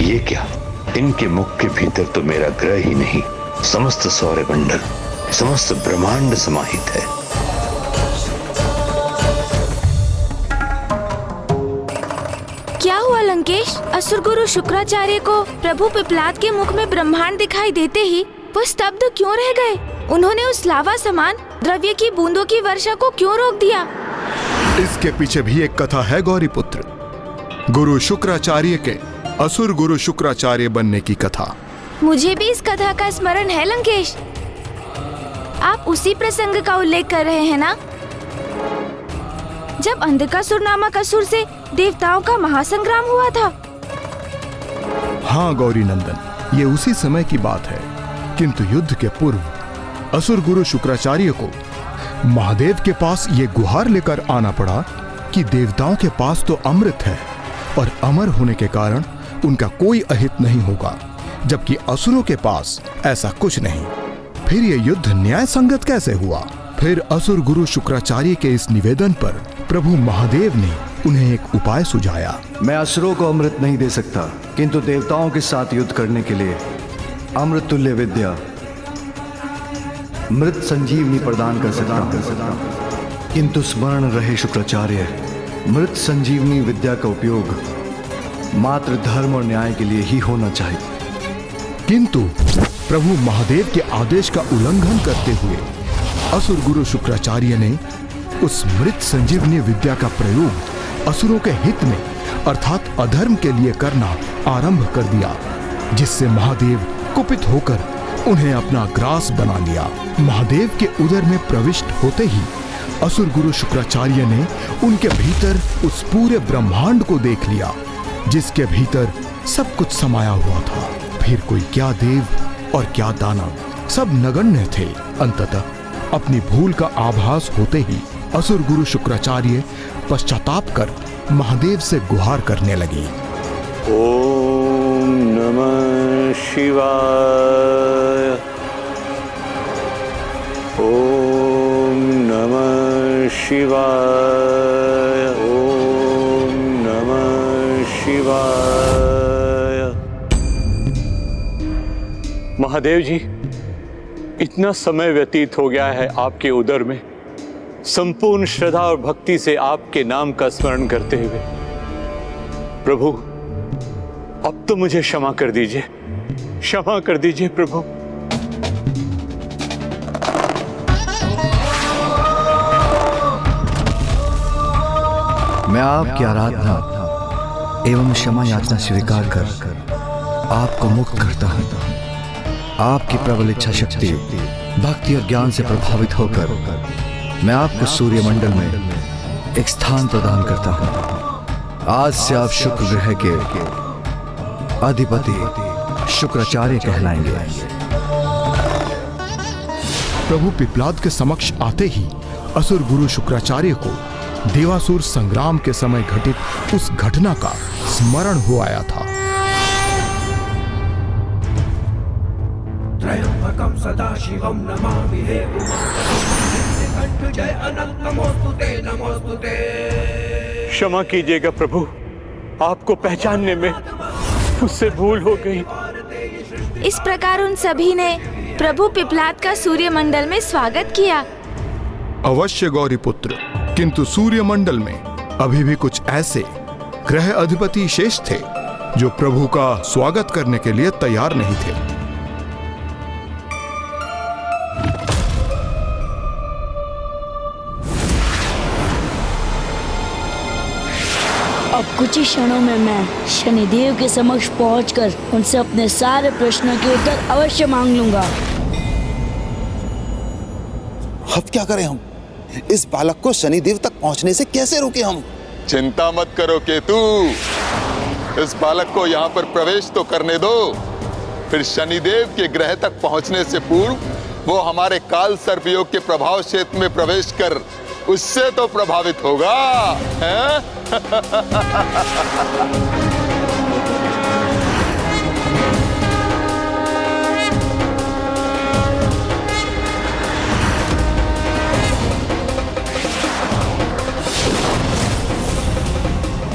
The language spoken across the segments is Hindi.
ये क्या, इनके मुख के भीतर तो मेरा ग्रह ही नहीं, समस्त सौरमंडल, समस्त ब्रह्मांड समाहित है। क्या हुआ लंकेश? असुर गुरु शुक्राचार्य को प्रभु पिपलाद के मुख में ब्रह्मांड दिखाई देते ही वो स्तब्ध क्यों रह गए? उन्होंने उस लावा समान द्रव्य की बूंदों की वर्षा को क्यों रोक दिया? इसके पीछे भी एक कथा है गौरी पुत्र, गुरु शुक्राचार्य के असुर गुरु शुक्राचार्य बनने की कथा। मुझे भी इस कथा का स्मरण है लंकेश। आप उसी प्रसंग का उल्लेख कर रहे हैं ना, जब अंधकासुर नामक असुर से देवताओं का महासंग्राम हुआ था? हाँ गौरी नंदन, ये उसी समय की बात है, किंतु युद्ध के पूर्व असुर गुरु शुक्राचार्य को महादेव के पास ये गुहार लेकर आना पड़ा कि देवताओं के पास तो अमृत है और अमर होने के कारण उनका कोई अहित नहीं होगा, जबकि असुरों के पास ऐसा कुछ नहीं। फिर ये युद्ध न्याय संगत कैसे हुआ? फिर असुर गुरु शुक्राचार्य के इस निवेदन पर प्रभु महादेव ने उन्हें एक उपाय सुझाया। मैं असुरों को अमृत नहीं दे सकता, किंतु देवताओं के साथ युद्ध करने के लिए अमृत तुल्य विद्या मृत संजीवनी प्रदान कर सकता हूं। किंतु स्मरण रहे शुक्राचार्य, मृत संजीवनी विद्या का उपयोग मात्र धर्म और न्याय के लिए ही होना चाहिए। किंतु प्रभु महादेव के आदेश का उल्लंघन करते हुए असुर गुरु शुक्राचार्य ने उस मृत संजीवनी विद्या का प्रयोग असुरों के हित में अर्थात अधर्म के लिए करना आरंभ कर दिया, जिससे महादेव कुपित होकर उन्हें अपना ग्रास बना लिया। महादेव के उदर में प्रविष्ट होते ही असुर गुरु शुक्राचार्य ने उनके भीतर उस पूरे ब्रह्मांड को देख लिया, जिसके भीतर सब कुछ समाया हुआ था। फिर कोई क्या देव और क्या दानव, सब नगण्य थे। अंततः अपनी भूल का आभास होते ही असुर गुरु शुक्राचार्य पश्चाताप कर महादेव से गुहार करने लगे। ओम नमः शिवाय, ओम नमः शिवाय, ओम नमः शिवाय। महादेव जी, इतना समय व्यतीत हो गया है आपके उदर में, संपूर्ण श्रद्धा और भक्ति से आपके नाम का स्मरण करते हुए। प्रभु, अब तो मुझे क्षमा कर दीजिए, क्षमा कर दीजिए प्रभु। मैं आपकी आराधना एवं क्षमा याचना स्वीकार कर आपको मुक्त करता हूँ। आपकी प्रबल इच्छा शक्ति, भक्ति और ज्ञान से प्रभावित होकर मैं आपको सूर्यमंडल में एक स्थान प्रदान करता हूँ। आज से आप शुक्र ग्रह के अधिपति शुक्राचार्य कहलाएंगे। प्रभु पिपलाद के समक्ष आते ही असुर गुरु शुक्राचार्य को देवासुर संग्राम के समय घटित उस घटना का स्मरण हो आया था। त्रयंबकं सदाशिवं नमामि जय अनंत नमोस्तुते नमोस्तुते। क्षमा कीजिएगा प्रभु, आपको पहचानने में मुझसे भूल हो गई। इस प्रकार उन सभी ने प्रभु पिपलाद का सूर्यमंडल में स्वागत किया। अवश्य गौरी पुत्र, किंतु सूर्यमंडल में अभी भी कुछ ऐसे ग्रह अधिपति शेष थे जो प्रभु का स्वागत करने के लिए तैयार नहीं थे। अब कुछ ही क्षणों में मैं शनिदेव के समक्ष पहुंचकर उनसे अपने सारे प्रश्नों के उत्तर अवश्य मांग लूंगा। अब क्या करें हम? इस बालक को शनिदेव तक पहुंचने से कैसे रोके हम? चिंता मत करो केतु, इस बालक को यहाँ पर प्रवेश तो करने दो, फिर शनिदेव के ग्रह तक पहुँचने से पूर्व वो हमारे काल सर्पयोग के प्रभाव क्षेत्र में प्रवेश कर उससे तो प्रभावित होगा, हैं?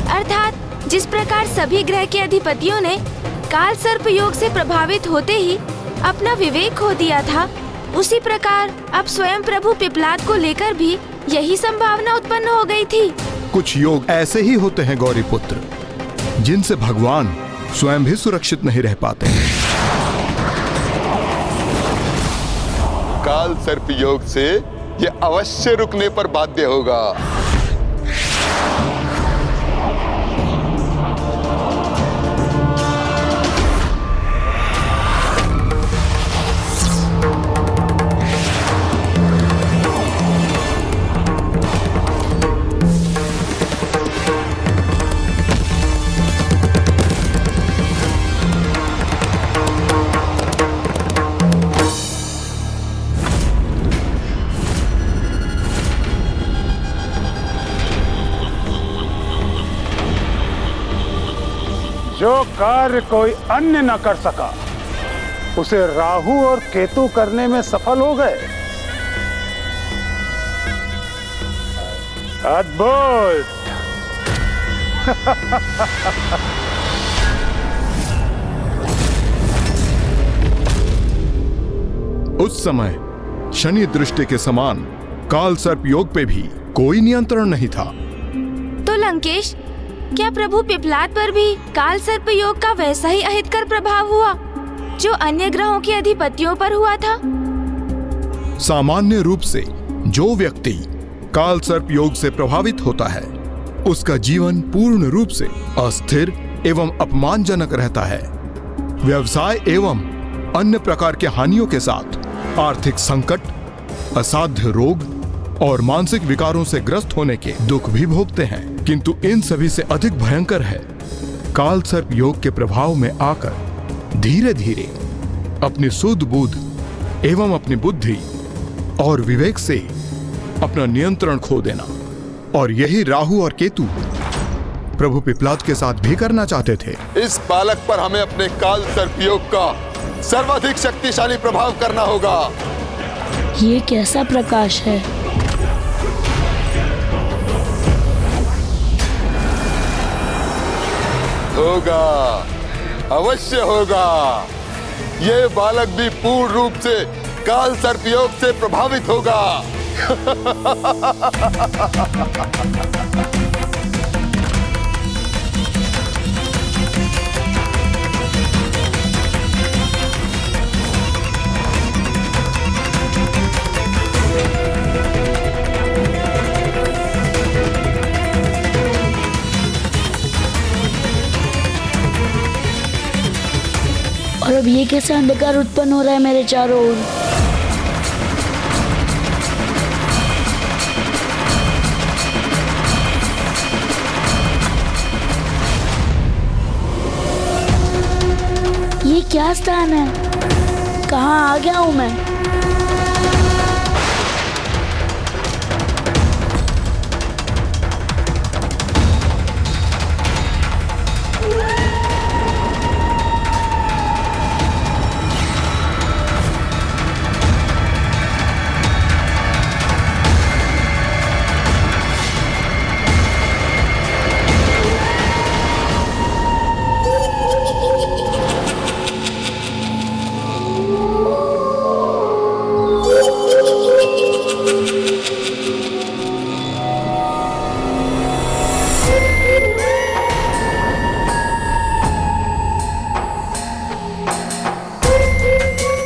अर्थात जिस प्रकार प्रकार सभी ग्रह के अधिपतियों ने काल सर्प योग से प्रभावित होते ही अपना विवेक खो दिया था, उसी प्रकार अब स्वयं प्रभु पिपलाद को लेकर भी यही संभावना उत्पन्न हो गई थी। कुछ योग ऐसे ही होते हैं गौरी पुत्र, जिनसे भगवान स्वयं भी सुरक्षित नहीं रह पाते। काल सर्प योग से ये अवश्य रुकने पर बाध्य होगा। जो कार्य कोई अन्य न कर सका उसे राहु और केतु करने में सफल हो गए। अद्भुत। उस समय शनि दृष्टि के समान काल सर्प योग पे भी कोई नियंत्रण नहीं था। तो लंकेश, क्या प्रभु पिपलाद पर भी काल सर्प योग का वैसा ही अहितकर प्रभाव हुआ जो अन्य ग्रहों के अधिपतियों पर हुआ था? सामान्य रूप से जो व्यक्ति काल सर्प योग से प्रभावित होता है उसका जीवन पूर्ण रूप से अस्थिर एवं अपमानजनक रहता है। व्यवसाय एवं अन्य प्रकार के हानियों के साथ आर्थिक संकट, असाध्य रोग और मानसिक विकारों से ग्रस्त होने के दुख भी भोगते हैं। किंतु इन सभी से अधिक भयंकर है काल सर्प योग के प्रभाव में आकर धीरे धीरे अपनी सुध बुद्ध एवं अपनी बुद्धि और विवेक से अपना नियंत्रण खो देना। और यही राहु और केतु प्रभु पिपलाद के साथ भी करना चाहते थे। इस बालक पर हमें अपने काल सर्प योग का सर्वाधिक शक्तिशाली प्रभाव करना होगा। ये कैसा प्रकाश है? होगा, अवश्य होगा। ये बालक भी पूर्ण रूप से काल सर्प योग से प्रभावित होगा। और अब ये कैसा अंधकार उत्पन्न हो रहा है मेरे चारों ओर? ये क्या स्थान है? कहाँ आ गया हूँ मैं?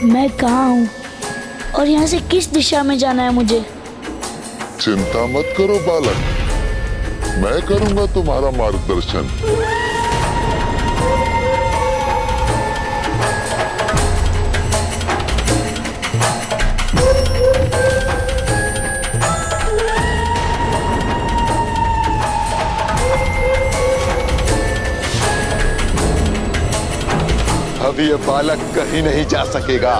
मैं कहाँ हूँ और यहाँ से किस दिशा में जाना है मुझे? चिंता मत करो बालक, मैं करूंगा तुम्हारा मार्गदर्शन। अब ये बालक कहीं नहीं जा सकेगा,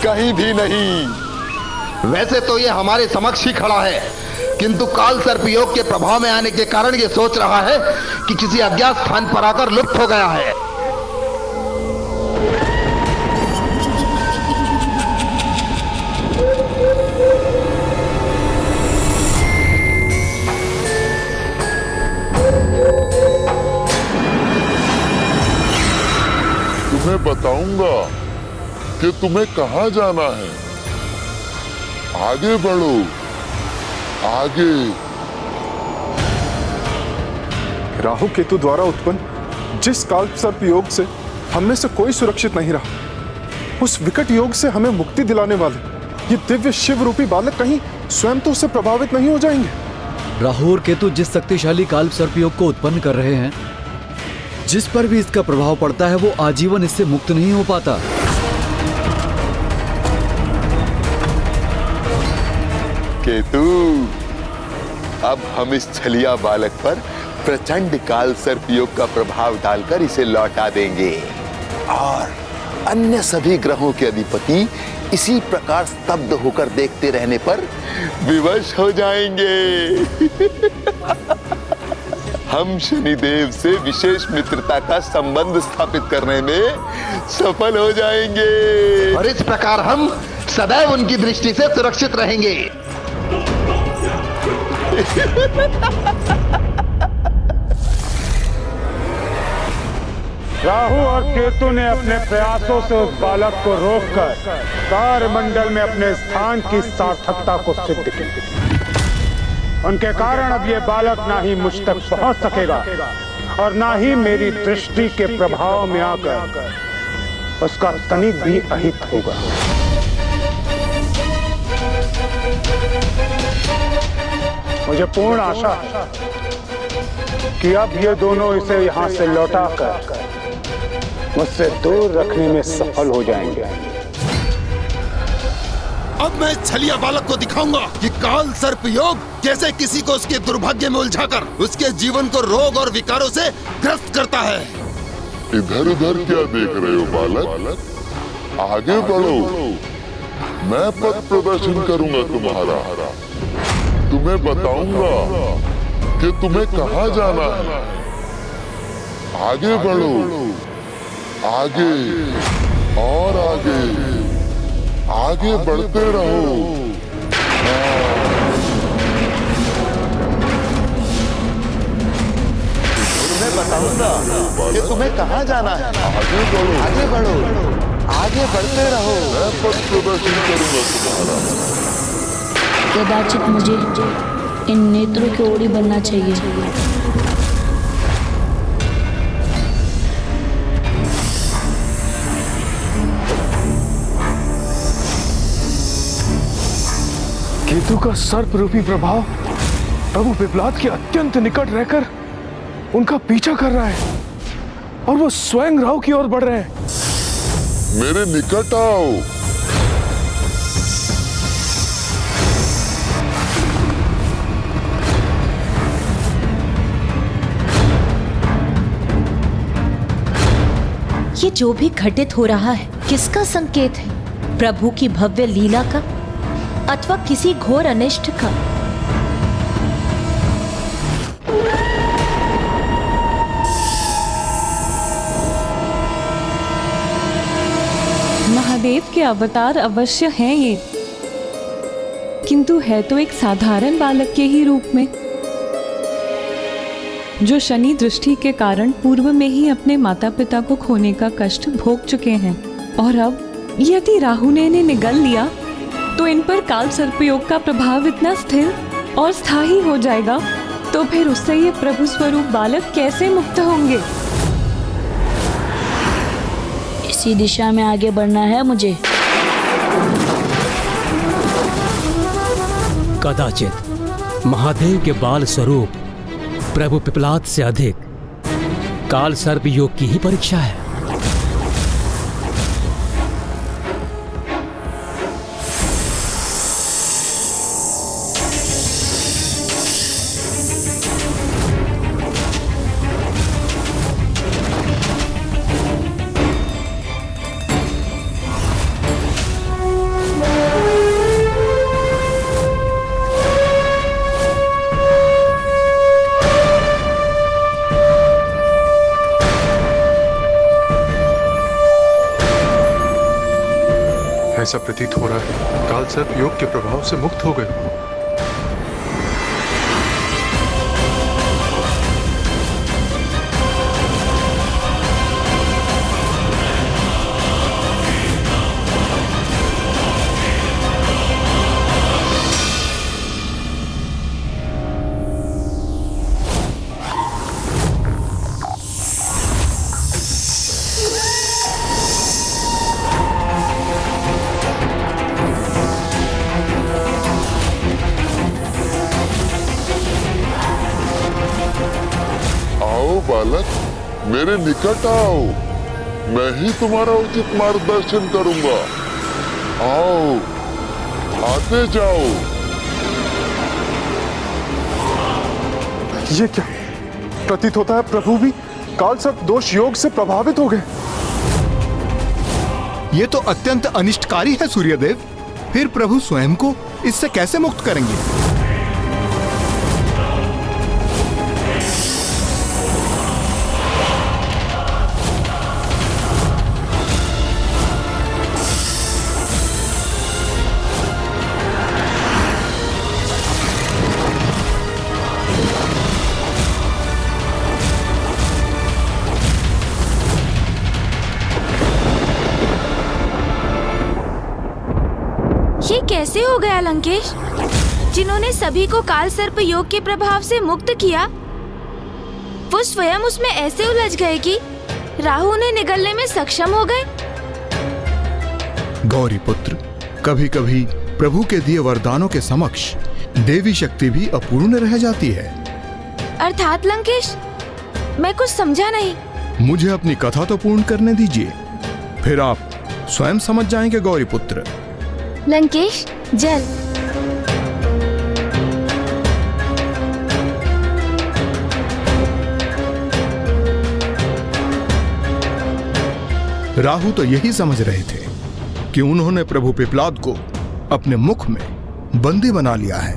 कहीं भी नहीं। वैसे तो ये हमारे समक्ष ही खड़ा है, किंतु काल सर्प योग के प्रभाव में आने के कारण ये सोच रहा है कि किसी अज्ञात स्थान पर आकर लुप्त हो गया है। तुम्हें बताऊंगा कि तुम्हें कहाँ जाना है। आगे बढ़ो, आगे। राहु केतु द्वारा उत्पन्न जिस काल सर्प योग से हम में से कोई सुरक्षित नहीं रहा, उस विकट योग से हमें मुक्ति दिलाने वाले ये दिव्य शिव रूपी बालक कहीं स्वयं तो उससे प्रभावित नहीं हो जाएंगे? राहु और केतु जिस शक्तिशाली काल सर्प योग को उत्पन्न कर रहे हैं, जिस पर भी इसका प्रभाव पड़ता है वो आजीवन इससे मुक्त नहीं हो पाता। केतु, अब हम इस छलिया बालक पर प्रचंड काल सर्प योग का प्रभाव डालकर इसे लौटा देंगे और अन्य सभी ग्रहों के अधिपति इसी प्रकार स्तब्ध होकर देखते रहने पर विवश हो जाएंगे। हम शनिदेव से विशेष मित्रता का संबंध स्थापित करने में सफल हो जाएंगे और इस प्रकार हम सदैव उनकी दृष्टि से सुरक्षित रहेंगे। राहु और केतु ने अपने प्रयासों से उस बालक को रोककर तारमंडल में अपने स्थान की सार्थकता को सिद्ध किया। उनके कारण अब ये बालक ना ही मुझ तक पहुंच सकेगा और ना ही मेरी दृष्टि के प्रभाव में आकर उसका तनिक भी अहित होगा। मुझे पूर्ण आशा है कि अब ये दोनों इसे यहां से लौटाकर मुझसे दूर रखने में सफल हो जाएंगे। अब मैं छलिया बालक को दिखाऊंगा कि काल सर्प योग कैसे किसी को उसके दुर्भाग्य में उलझाकर उसके जीवन को रोग और विकारों से ग्रस्त करता है। इधर उधर क्या देख रहे हो बालक? आगे बढ़ो, मैं पथ प्रदर्शन करूंगा तुम्हारा। तुम्हें बताऊंगा कि तुम्हें कहाँ जाना है। आगे बढ़ो, आगे और आगे, आगे बढ़ते रहो। तुम्हें बताऊंगा कि तुम्हें कहाँ जाना है। आगे बढ़ो, आगे बढ़ो, आगे बढ़ते रहो। मैं पथ प्रदर्शन करूंगा तुम्हारा। कदाचित मुझे इन नेत्रों की ओर ही बनना चाहिए। केतु का सर्प रूपी प्रभाव प्रभु पिपलाद के अत्यंत निकट रहकर उनका पीछा कर रहा है और वो स्वयं राहु की ओर बढ़ रहे हैं। मेरे निकट आओ। ये जो भी घटित हो रहा है किसका संकेत है? प्रभु की भव्य लीला का अथवा किसी घोर अनिष्ट का? महादेव के अवतार अवश्य हैं ये, किंतु है तो एक साधारण बालक के ही रूप में, जो शनि दृष्टि के कारण पूर्व में ही अपने माता पिता को खोने का कष्ट भोग चुके हैं। और अब यदि राहु ने इन्हें निगल लिया तो इन पर काल सर्पयोग का प्रभाव इतना स्थिर और स्थायी हो जाएगा, तो फिर उससे ये प्रभु स्वरूप बालक कैसे मुक्त होंगे? इसी दिशा में आगे बढ़ना है मुझे। कदाचित महादेव के बाल स्वरूप प्रभु पिपलाद से अधिक काल सर्प योग की ही परीक्षा है। ऐसा प्रतीत हो रहा है काल सर्प योग के प्रभाव से मुक्त हो गए। मेरे निकट आओ, मैं ही तुम्हारा उचित मार्गदर्शन करूंगा। आओ, आते जाओ। ये क्या प्रतीत होता है, प्रभु भी काल सर्प दोष योग से प्रभावित हो गए। ये तो अत्यंत अनिष्टकारी है सूर्यदेव। फिर प्रभु स्वयं को इससे कैसे मुक्त करेंगे? ये कैसे हो गया लंकेश? जिन्होंने सभी को काल सर्प योग के प्रभाव से मुक्त किया, वो स्वयं उसमें ऐसे उलझ गए कि राहु उन्हें निगलने में सक्षम हो गए। गौरी पुत्र, कभी कभी प्रभु के दिए वरदानों के समक्ष देवी शक्ति भी अपूर्ण रह जाती है। अर्थात लंकेश, मैं कुछ समझा नहीं। मुझे अपनी कथा तो पूर्ण करने दीजिए, फिर आप स्वयं समझ जाएंगे गौरी पुत्र। लंकेश, जल। राहु तो यही समझ रहे थे कि उन्होंने प्रभु पिप्लाद को अपने मुख में बंदी बना लिया है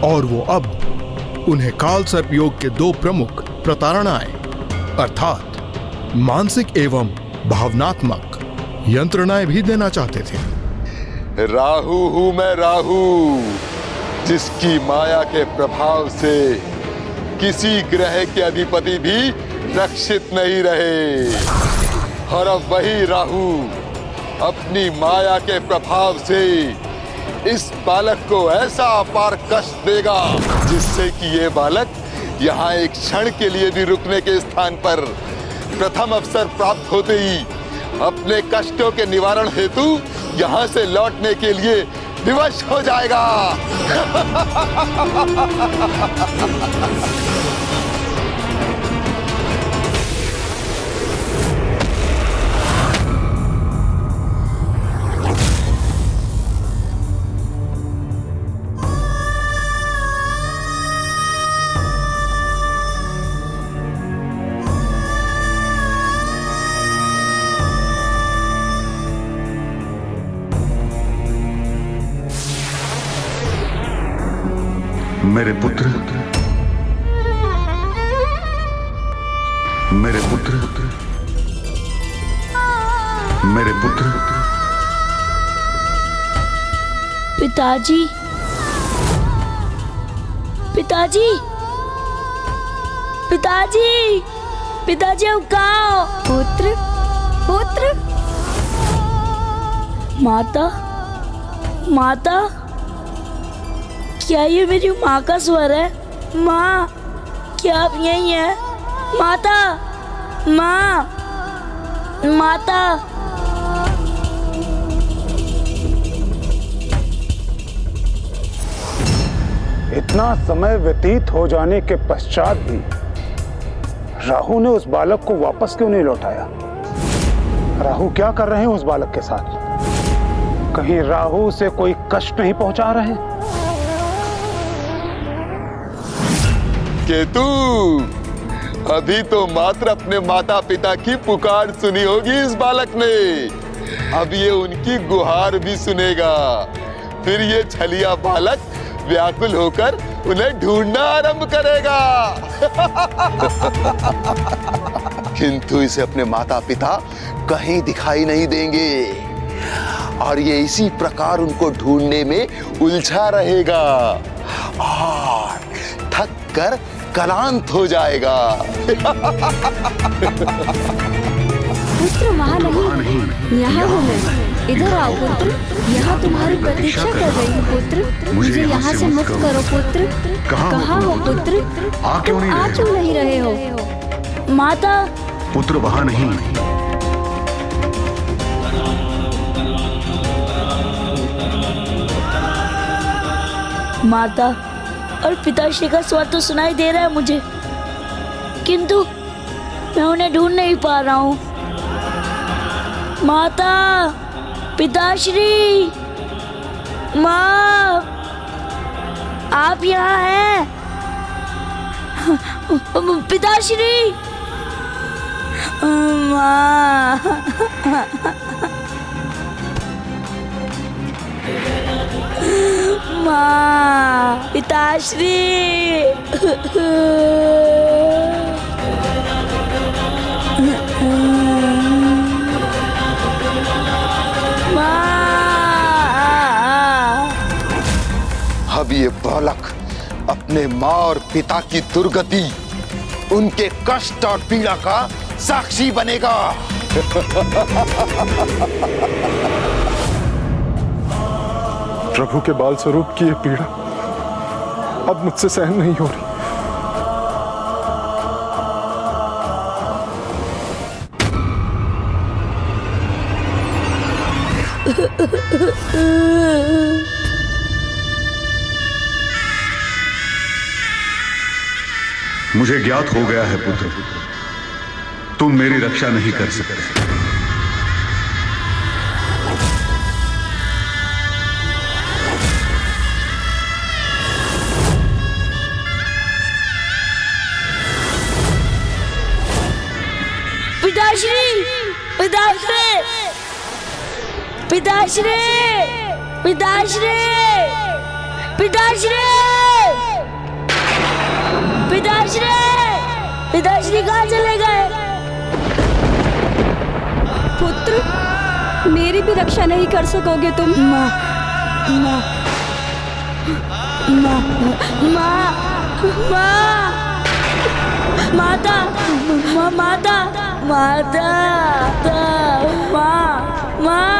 और वो अब उन्हें काल सर्प योग के दो प्रमुख प्रताड़नाएं अर्थात मानसिक एवं भावनात्मक यंत्रणाएं भी देना चाहते थे। राहु हूं मैं, राहु, जिसकी माया के प्रभाव से किसी ग्रह के अधिपति भी रक्षित नहीं रहे। और अब वही राहु अपनी माया के प्रभाव से इस बालक को ऐसा अपार कष्ट देगा जिससे कि ये बालक यहाँ एक क्षण के लिए भी रुकने के स्थान पर प्रथम अवसर प्राप्त होते ही अपने कष्टों के निवारण हेतु यहाँ से लौटने के लिए विवश हो जाएगा। मेरे पुत्र, मेरे पुत्र, मेरे पुत्र। पिताजी, पिताजी, पिताजी, पिताजी, अब कहाँ हो? पुत्र, पुत्र। माता, माता, क्या ये मेरी माँ का स्वर है? माँ, क्या आप यही हैं? माता, माँ, माता। इतना समय व्यतीत हो जाने के पश्चात भी राहु ने उस बालक को वापस क्यों नहीं लौटाया? राहु क्या कर रहे हैं उस बालक के साथ? कहीं राहु से कोई कष्ट नहीं पहुंचा रहे? केतु, अभी तो मात्र अपने माता पिता की पुकार सुनी होगी इस बालक ने, अब ये उनकी गुहार भी सुनेगा। फिर ये छलिया बालक व्याकुल होकर उन्हें ढूंढना आरंभ करेगा। किंतु इसे अपने माता पिता कहीं दिखाई नहीं देंगे और ये इसी प्रकार उनको ढूंढने में उलझा रहेगा और थक कर क्लांत हो जाएगा। पुत्र, वहाँ नहीं, यहाँ हूँ मैं। इधर आओ पुत्र, यहाँ तुम्हारी प्रतीक्षा कर रही हूँ पुत्र। मुझे यहाँ से मुक्त करो पुत्र। कहाँ हो पुत्र? आ क्यों नहीं रहे हो? माता, पुत्र, वहाँ नहीं। माता और पिताश्री का स्वर तो सुनाई दे रहा है मुझे, किंतु मैं उन्हें ढूंढ नहीं पा रहा हूँ। माता, पिताश्री, माँ, आप यहाँ हैं? पिताश्री, माँ, माँ, पिताश्री, अब ये बालक अपने माँ और पिता की दुर्गति, उनके कष्ट और पीड़ा का साक्षी बनेगा। प्रभु के बाल स्वरूप की ये पीड़ा अब मुझसे सहन नहीं हो रही। मुझे ज्ञात हो गया है पुत्र, तुम मेरी रक्षा नहीं कर सकते। पिताश्री, पिताश्री, पिताश्री, पिताश्री, पिताश्री, पिताश्री, पिताश्री कहाँ चले गए? पुत्र, मेरी भी रक्षा नहीं कर सकोगे तुम। माँ, माँ, माँ, माँ, माँ, माता, माता, माता, माता, माँ, माँ,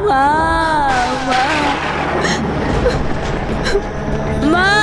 माँ, माँ,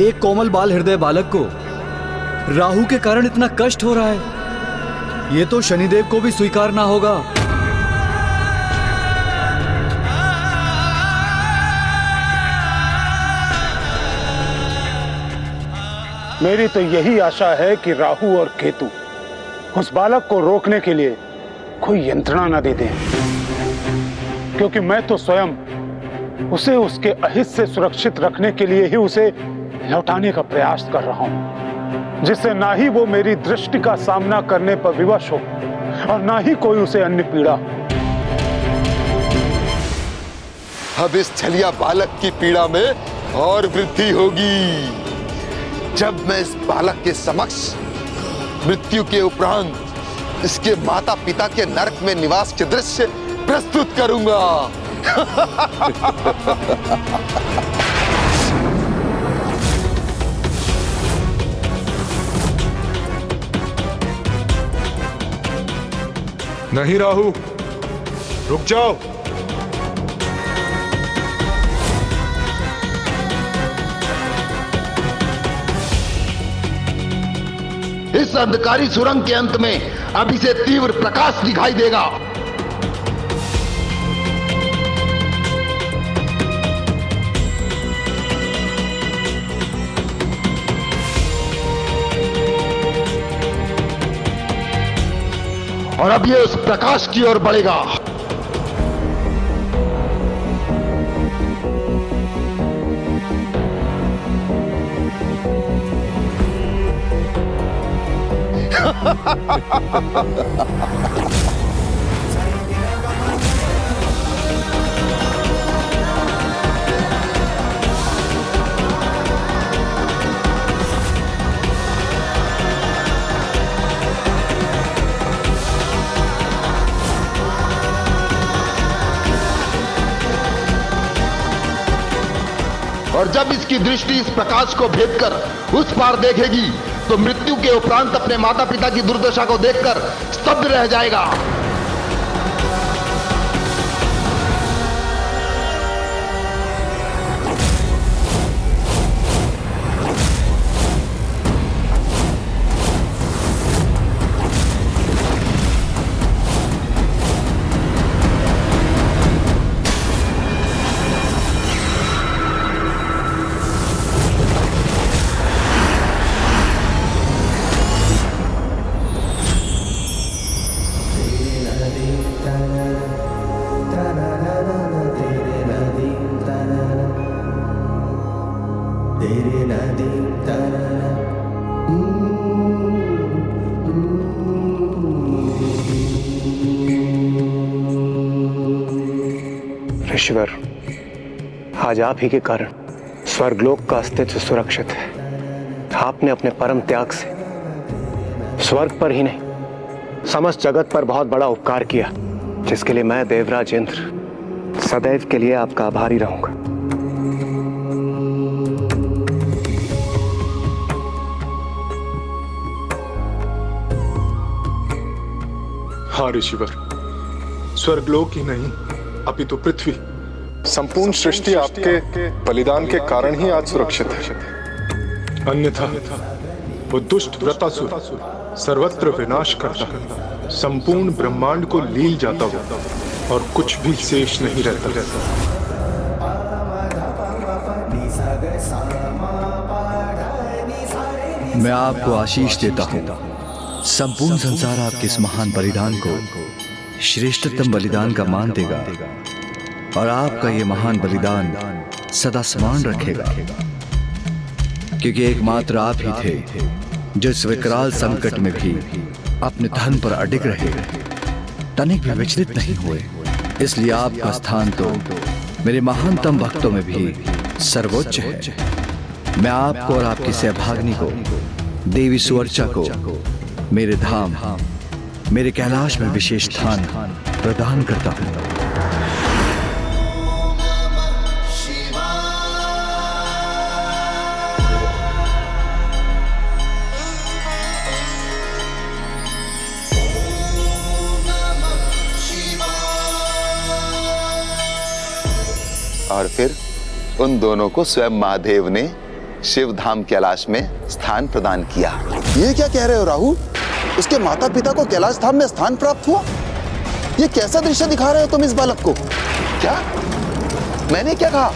एक कोमल बाल हृदय बालक को राहु के कारण इतना कष्ट हो रहा है, ये तो शनिदेव को भी स्वीकार ना होगा। मेरी तो यही आशा है कि राहु और केतु उस बालक को रोकने के लिए कोई यंत्रणा न दे दें, क्योंकि मैं तो स्वयं उसे उसके अहित से सुरक्षित रखने के लिए ही उसे लौटाने का प्रयास कर रहा हूं, जिससे ना ही वो मेरी दृष्टि का सामना करने पर विवश हो और ना ही कोई उसे अन्य पीड़ा। अब इस छलिया बालक की पीड़ा में और वृद्धि होगी। जब मैं इस बालक के समक्ष मृत्यु के उपरांत इसके माता पिता के नरक में निवास के दृश्य प्रस्तुत करूंगा। नहीं राहु, रुक जाओ। इस अंधकारी सुरंग के अंत में अब इसे तीव्र प्रकाश दिखाई देगा। और अब ये उस प्रकाश की ओर बढ़ेगा। और जब इसकी दृष्टि इस प्रकाश को भेद कर उस पार देखेगी तो मृत्यु के उपरांत अपने माता पिता की दुर्दशा को देखकर स्तब्ध रह जाएगा। ईश्वर, आज आप ही के कारण स्वर्गलोक का अस्तित्व सुरक्षित है। आपने अपने परम त्याग से स्वर्ग पर ही नहीं समस्त जगत पर बहुत बड़ा उपकार किया, जिसके लिए मैं देवराज इंद्र सदैव के लिए आपका आभारी रहूंगा। हाँ ऋषिवर, स्वर्गलोक ही नहीं अपितु पृथ्वी, संपूर्ण सृष्टि आपके बलिदान के कारण ही आज सुरक्षित है। अन्यथा वो दुष्ट व्रतासुर सर्वत्र विनाश करता, संपूर्ण ब्रह्मांड को लील जाता हो और कुछ भी शेष नहीं रहता। मैं आपको आशीष देता हूँ। संपूर्ण संसार आपके इस महान बलिदान को श्रेष्ठतम बलिदान का मान देगा और आपका ये महान बलिदान सदा स्मरण रखेगा, क्योंकि एकमात्र आप ही थे जो इस विकराल संकट में भी अपने धर्म पर अडिग रहे, तनिक भी विचलित नहीं हुए। इसलिए आपका स्थान तो मेरे महानतम भक्तों में भी सर्वोच्च है। मैं आपको और आपकी सहभागिनी को, देवी सुवर्चा को मेरे धाम, मेरे कैलाश में विशेष स्थान प्रदान करता हूं। और फिर उन दोनों को स्वयं महादेव ने शिव धाम कैलाश में स्थान प्रदान किया। ये क्या कह रहे हो राहु? उसके माता पिता को कैलाश धाम में स्थान प्राप्त हुआ? ये कैसा दृश्य दिखा रहे हो तुम इस बालक को? क्या मैंने क्या कहा?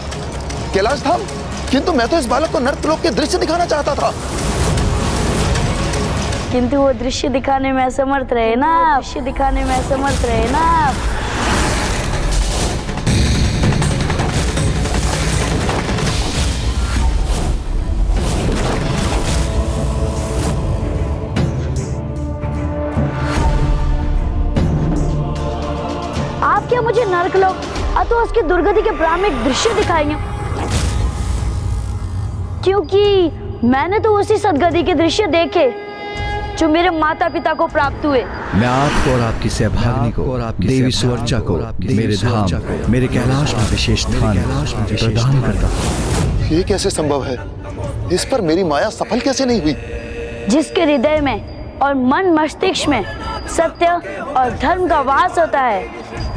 कैलाश धाम? किंतु मैं तो इस बालक को नर्कलोक के दृश्य दिखाना चाहता था। किंतु वो दृश्य दिखाने में असमर्थ रहे ना, दृश्य दिखाने में असमर्थ रहे ना। क्या मुझे नरकलोक अथवा उसकी दुर्गति के भ्रामिक दृश्य दिखाएंगे? क्योंकि मैंने तो उसी सदगति के दृश्य देखे जो मेरे माता पिता को प्राप्त हुए। मैं आपको और आपकी सहभागिनी को, देवी सुवर्चा को मेरे धाम, मेरे कैलाश में विशेष स्थान प्रदान करता हूं। ये कैसे संभव है? इस पर मेरी माया सफल कैसे नहीं हुई? जिसके हृदय में और मन मस्तिष्क में सत्य और धर्म का वास होता है,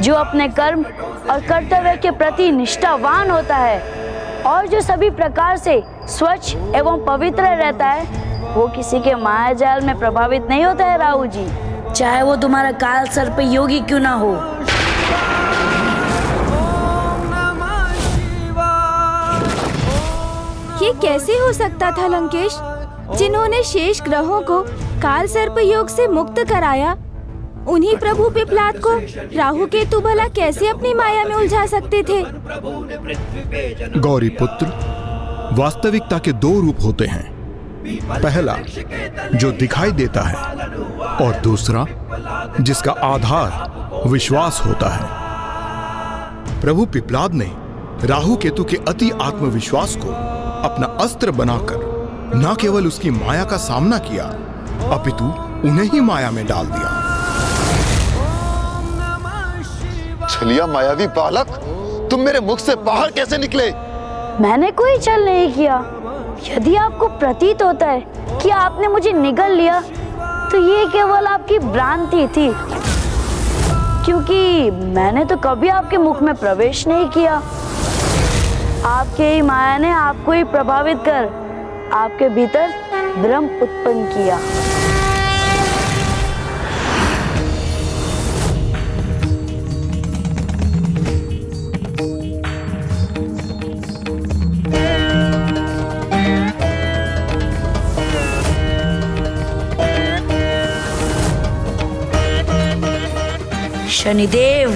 जो अपने कर्म और कर्तव्य के प्रति निष्ठावान होता है और जो सभी प्रकार से स्वच्छ एवं पवित्र रहता है, वो किसी के माया जाल में प्रभावित नहीं होता है राहु जी, चाहे वो तुम्हारा काल सर्प योगी क्यों ना हो। ये कैसे हो सकता था लंकेश? जिन्होंने शेष ग्रहों को काल सर्प योग से मुक्त कराया, उन्हीं प्रभु पिपलाद को राहु केतु भला कैसे अपनी माया में उलझा सकते थे? गौरी पुत्र, वास्तविकता के दो रूप होते हैं। पहला जो दिखाई देता है और दूसरा जिसका आधार विश्वास होता है। प्रभु पिपलाद ने राहु केतु के अति आत्मविश्वास को अपना अस्त्र बनाकर न केवल उसकी माया का सामना किया, अपितु उन्हें ही माया में डाल दिया। छलिया मायावी बालक, तुम मेरे मुख से बाहर कैसे निकले? मैंने कोई छल नहीं किया। यदि आपको प्रतीत होता है कि आपने मुझे निगल लिया, तो ये केवल आपकी भ्रांति थी, क्योंकि मैंने तो कभी आपके मुख में प्रवेश नहीं किया। आपके ही माया ने आपको ही प्रभावित कर आपके भीतर भ्रम उत्पन्न किया। शनिदेव,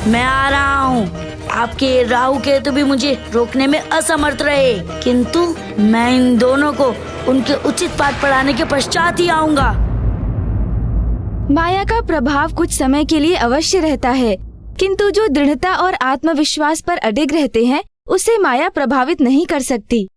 मैं आ रहा हूँ। आपके राहु केतु भी मुझे रोकने में असमर्थ रहे, किंतु मैं इन दोनों को उनके उचित पाठ पढ़ाने के पश्चात ही आऊंगा। माया का प्रभाव कुछ समय के लिए अवश्य रहता है, किंतु जो दृढ़ता और आत्मविश्वास पर अडिग रहते हैं, उसे माया प्रभावित नहीं कर सकती।